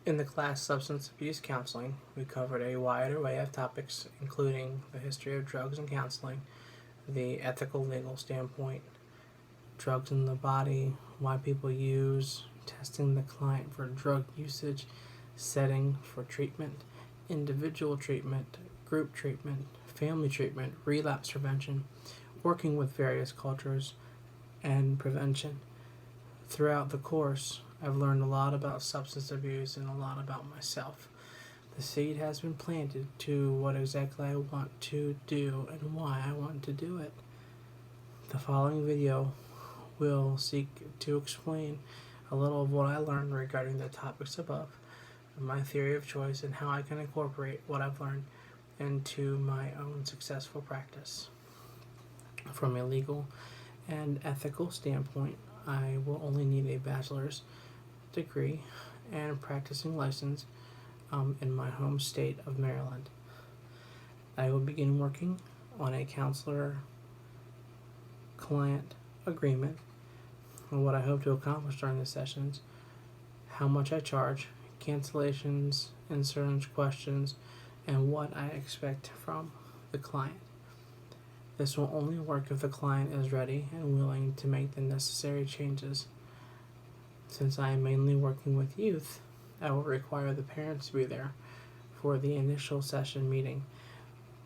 In the class Substance Abuse Counseling, we covered a wide array of topics, including the history of drugs and counseling, the ethical legal standpoint, drugs in the body, why people use, testing the client for drug usage, setting for treatment, individual treatment, group treatment, family treatment, relapse prevention, working with various cultures, and prevention. Throughout the course, I've learned a lot about substance abuse and a lot about myself. The seed has been planted to what exactly I want to do and why I want to do it. The following video will seek to explain a little of what I learned regarding the topics above, my theory of choice, and how I can incorporate what I've learned into my own successful practice. From a legal and ethical standpoint, I will only need a bachelor's degree and practicing license in my home state of Maryland. I will begin working on a counselor-client agreement and what I hope to accomplish during the sessions, how much I charge, cancellations, insurance questions, and what I expect from the client. This will only work if the client is ready and willing to make the necessary changes. Since I am mainly working with youth, I will require the parents to be there for the initial session meeting,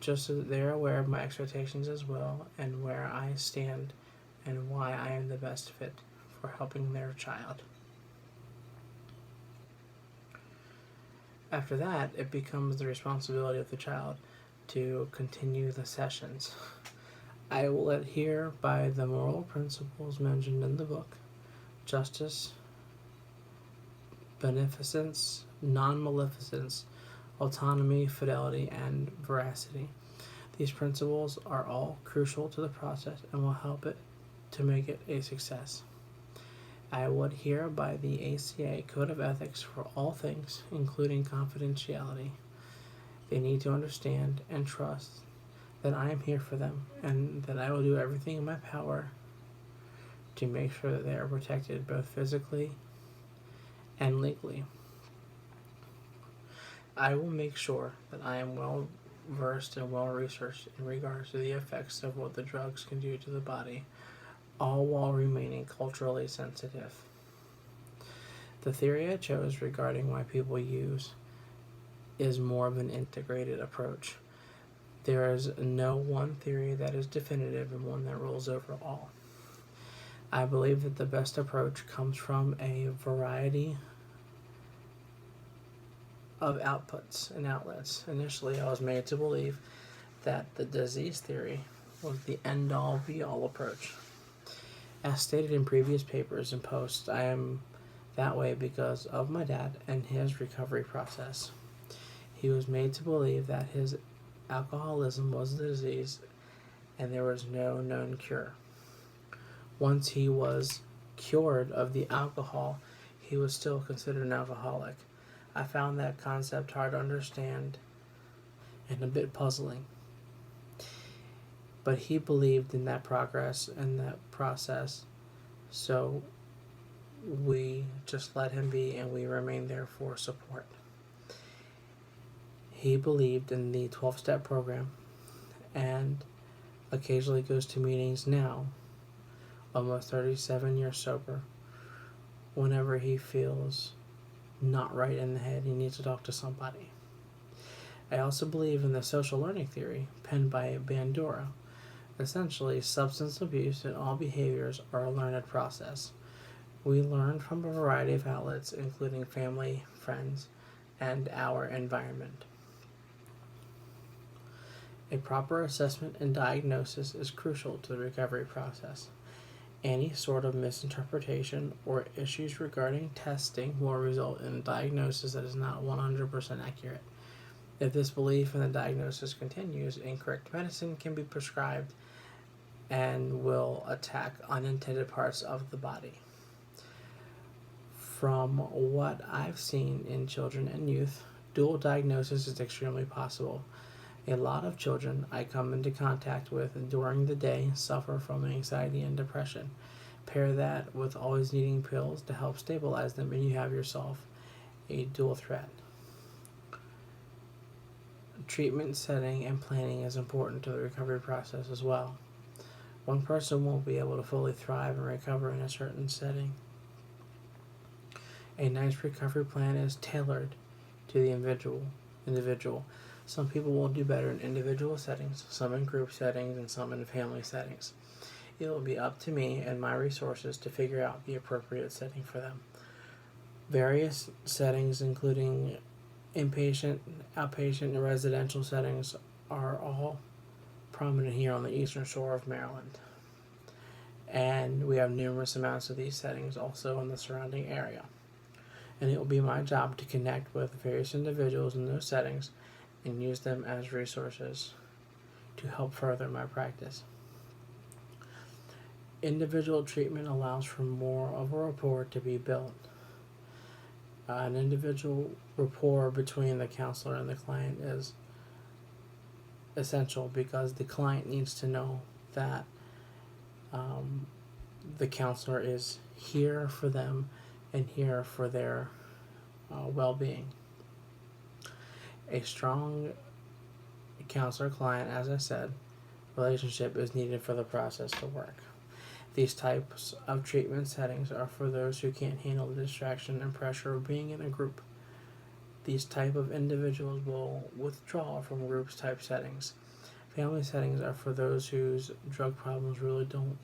just so that they are aware of my expectations as well and where I stand and why I am the best fit for helping their child. After that, it becomes the responsibility of the child to continue the sessions. I will adhere by the moral principles mentioned in the book: justice, beneficence, non-maleficence, autonomy, fidelity, and veracity. These principles are all crucial to the process and will help it to make it a success. I will adhere by the ACA Code of Ethics for all things, including confidentiality. They need to understand and trust that I am here for them and that I will do everything in my power to make sure that they are protected both physically and legally. I will make sure that I am well versed and well researched in regards to the effects of what the drugs can do to the body, all while remaining culturally sensitive. The theory I chose regarding why people use is more of an integrated approach. There is no one theory that is definitive and one that rules over all. I believe that the best approach comes from a variety of outputs and outlets. Initially, I was made to believe that the disease theory was the end-all, be-all approach. As stated in previous papers and posts, I am that way because of my dad and his recovery process. He was made to believe that his alcoholism was the disease and there was no known cure. Once he was cured of the alcohol, he was still considered an alcoholic. I found that concept hard to understand and a bit puzzling. But he believed in that progress and that process, so we just let him be and we remained there for support. He believed in the 12-step program and occasionally goes to meetings now, almost 37 years sober. Whenever he feels not right in the head, he needs to talk to somebody. I also believe in the social learning theory penned by Bandura. Essentially, substance abuse and all behaviors are a learned process. We learn from a variety of outlets, including family, friends, and our environment. A proper assessment and diagnosis is crucial to the recovery process. Any sort of misinterpretation or issues regarding testing will result in a diagnosis that is not 100% accurate. If this belief in the diagnosis continues, incorrect medicine can be prescribed and will attack unintended parts of the body. From what I've seen in children and youth, dual diagnosis is extremely possible. A lot of children I come into contact with during the day suffer from anxiety and depression. Pair that with always needing pills to help stabilize them, and you have yourself a dual threat. Treatment setting and planning is important to the recovery process as well. One person won't be able to fully thrive and recover in a certain setting. A nice recovery plan is tailored to the individual. Some people will do better in individual settings, some in group settings, and some in family settings. It will be up to me and my resources to figure out the appropriate setting for them. Various settings, including inpatient, outpatient, and residential settings, are all prominent here on the eastern shore of Maryland. And we have numerous amounts of these settings also in the surrounding area. And it will be my job to connect with various individuals in those settings and use them as resources to help further my practice. Individual treatment allows for more of a rapport to be built. An individual rapport between the counselor and the client is essential because the client needs to know that the counselor is here for them and here for their well-being. A strong counselor-client, as I said, relationship is needed for the process to work. These types of treatment settings are for those who can't handle the distraction and pressure of being in a group. These type of individuals will withdraw from groups type settings. Family settings are for those whose drug problems really don't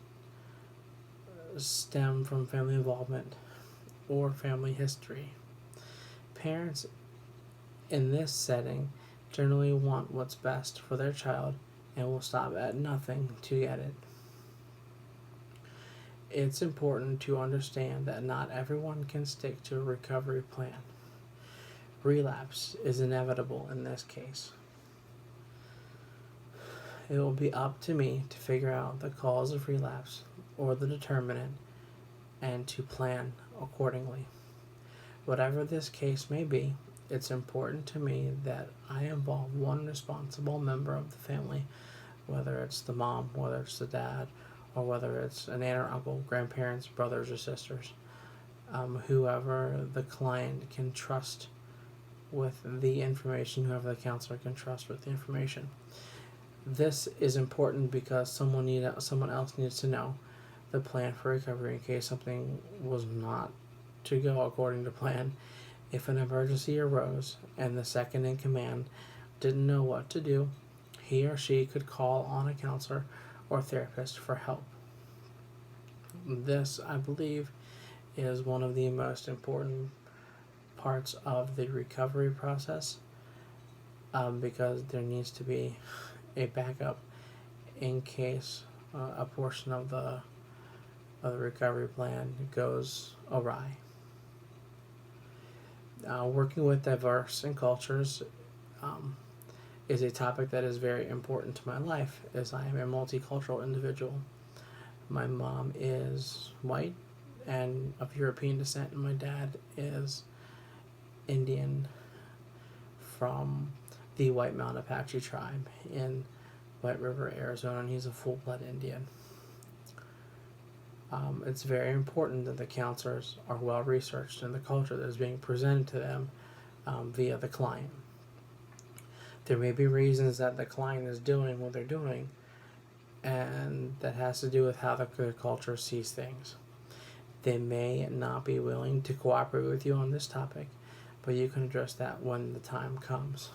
stem from family involvement or family history. Parents in this setting generally want what's best for their child and will stop at nothing to get it. It's important to understand that not everyone can stick to a recovery plan. Relapse is inevitable in this case. It will be up to me to figure out the cause of relapse or the determinant and to plan accordingly. Whatever this case may be, it's important to me that I involve one responsible member of the family, whether it's the mom, whether it's the dad, or whether it's an aunt or uncle, grandparents, brothers or sisters, whoever the client can trust with the information, whoever the counselor can trust with the information. This is important because someone else needs to know the plan for recovery in case something was not to go according to plan. If an emergency arose and the second in command didn't know what to do, he or she could call on a counselor or therapist for help. This, I believe, is one of the most important parts of the recovery process because there needs to be a backup in case a portion of the recovery plan goes awry. Working with diverse cultures is a topic that is very important to my life, as I am a multicultural individual. My mom is white and of European descent, and my dad is Indian from the White Mountain Apache tribe in White River, Arizona, and he's a full-blood Indian. It's very important that the counselors are well researched in the culture that is being presented to them via the client. There may be reasons that the client is doing what they're doing, and that has to do with how the culture sees things. They may not be willing to cooperate with you on this topic, but you can address that when the time comes.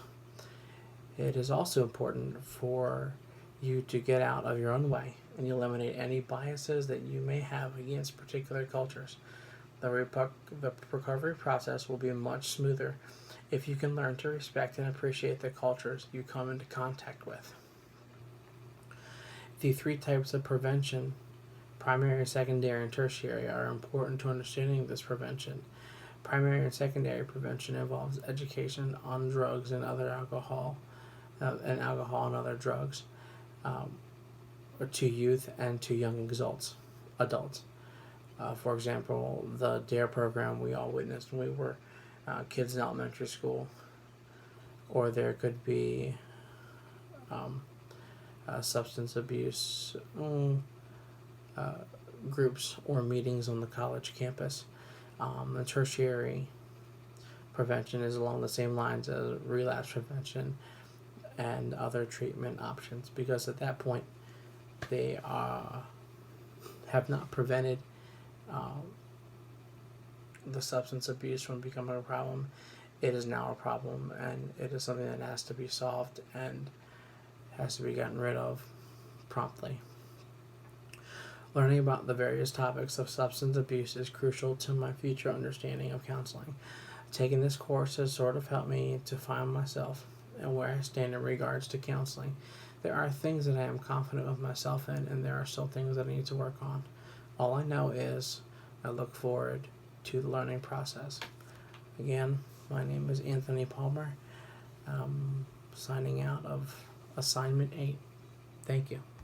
It is also important for you to get out of your own way and eliminate any biases that you may have against particular cultures. The recovery process will be much smoother if you can learn to respect and appreciate the cultures you come into contact with. The three types of prevention, primary, secondary, and tertiary, are important to understanding this prevention. Primary and secondary prevention involves education on drugs and other alcohol and other drugs to youth and to young adults. For example, the DARE program we all witnessed when we were kids in elementary school, or there could be substance abuse groups or meetings on the college campus. The prevention is along the same lines as relapse prevention and other treatment options, because at that point they have not prevented the substance abuse from becoming a problem. It is now a problem, and it is something that has to be solved and has to be gotten rid of promptly. Learning about the various topics of substance abuse is crucial to my future understanding of counseling. Taking this course has sort of helped me to find myself and where I stand in regards to counseling. There are things that I am confident of myself in, and there are still things that I need to work on. All I know is I look forward to the learning process. Again, my name is Anthony Palmer, signing out of Assignment 8. Thank you.